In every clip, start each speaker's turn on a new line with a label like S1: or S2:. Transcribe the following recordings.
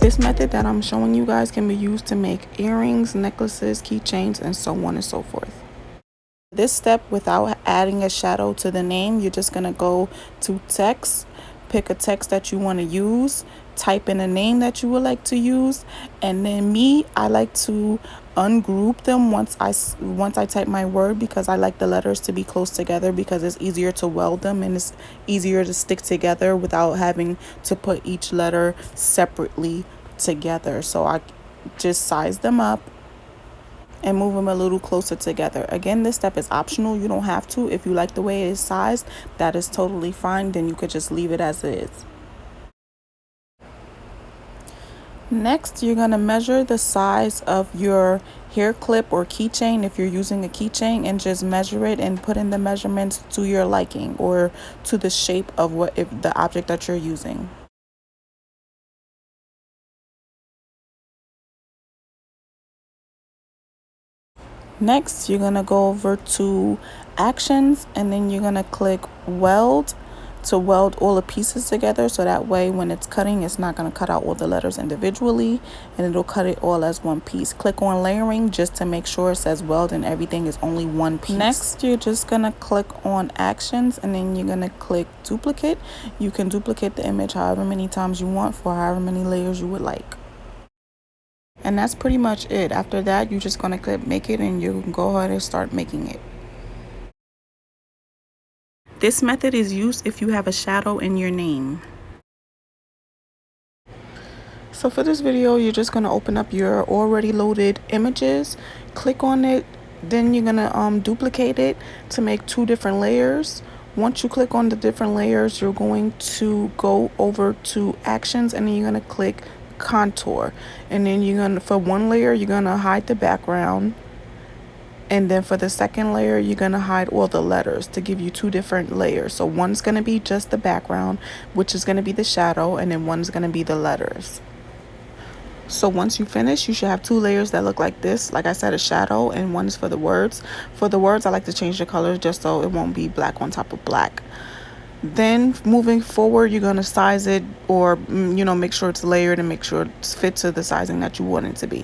S1: This method that I'm showing you guys can be used to make earrings, necklaces, keychains, and so on and so forth. This step, without adding a shadow to the name, you're just going to go to text, pick a text that you want to use, type in a name that you would like to use, and then I like to ungroup them once I type my word, because I like the letters to be close together, because it's easier to weld them and it's easier to stick together without having to put each letter separately together. So I just size them up and move them a little closer together. Again, this step is optional. You don't have to. If you like the way it is sized, that is totally fine. Then you could just leave it as it is. Next, you're going to measure the size of your hair clip or keychain if you're using a keychain, and just measure it and put in the measurements to your liking or to the shape of the object that you're using. Next, you're going to go over to actions, and then you're going to click weld to weld all the pieces together, so that way when it's cutting, it's not going to cut out all the letters individually, and it'll cut it all as one piece. Click on layering just to make sure it says weld and everything is only one piece. Next, you're just going to click on actions, and then you're going to click duplicate. You can duplicate the image however many times you want for however many layers you would like. And that's pretty much it. After that, you're just going to click make it, and you can go ahead and start making it. This method is used if you have a shadow in your name. So for this video, you're just going to open up your already loaded images, click on it, then you're going to duplicate it to make 2 different layers. Once you click on the different layers, you're going to go over to actions, and then you're going to click contour, and then for one layer you're going to hide the background, and then for the second layer you're going to hide all the letters to give you 2 different layers. So one's going to be just the background, which is going to be the shadow, and then one's going to be the letters. So once you finish, you should have 2 layers that look like this. Like I said, a shadow, and one is for the words. For the words, I like to change the colors just so it won't be black on top of black. Then moving forward, you're going to size it, or make sure it's layered and make sure it's fit to the sizing that you want it to be.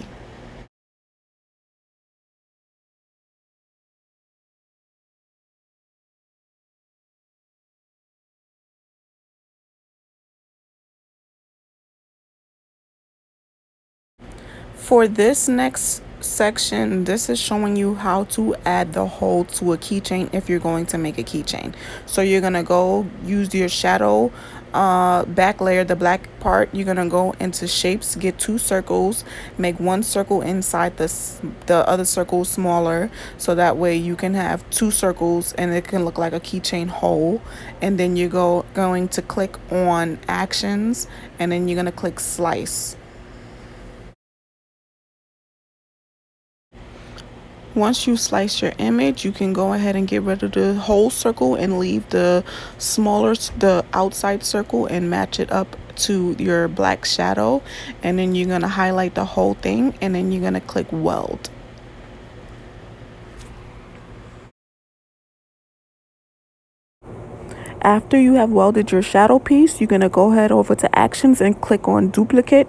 S1: For this next section, this is showing you how to add the hole to a keychain if you're going to make a keychain. So you're going to go use your shadow back layer, the black part. You're going to go into shapes, get 2 circles, make 1 circle inside the other circle smaller, so that way you can have 2 circles and it can look like a keychain hole. And then you're going to click on actions, and then you're going to click slice. Once you slice your image, you can go ahead and get rid of the whole circle and leave the outside circle and match it up to your black shadow. And then you're going to highlight the whole thing, and then you're going to click weld. After you have welded your shadow piece, you're going to go ahead over to actions and click on duplicate.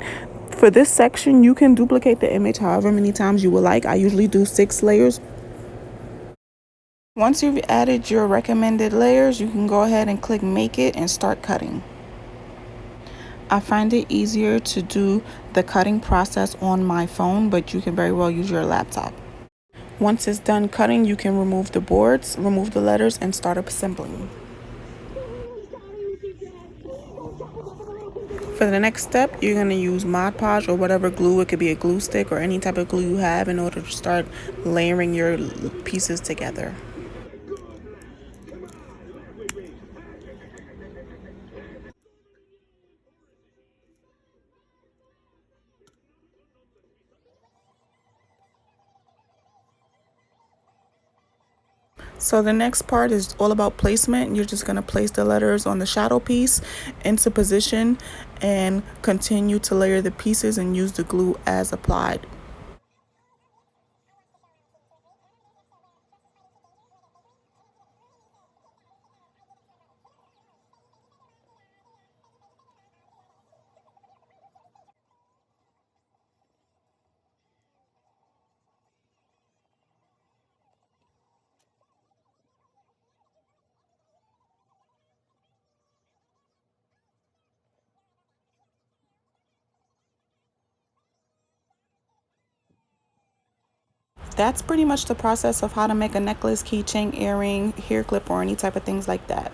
S1: For this section, you can duplicate the image however many times you would like. I usually do 6 layers. Once you've added your recommended layers, you can go ahead and click make it and start cutting. I find it easier to do the cutting process on my phone, but you can very well use your laptop. Once it's done cutting, you can remove the boards, remove the letters, and start assembling. For the next step, you're going to use Mod Podge or whatever glue. It could be a glue stick or any type of glue you have in order to start layering your pieces together. So the next part is all about placement. You're just going to place the letters on the shadow piece into position and continue to layer the pieces and use the glue as applied. that's pretty much the process of how to make a necklace, keychain, earring, hair clip, or any type of things like that.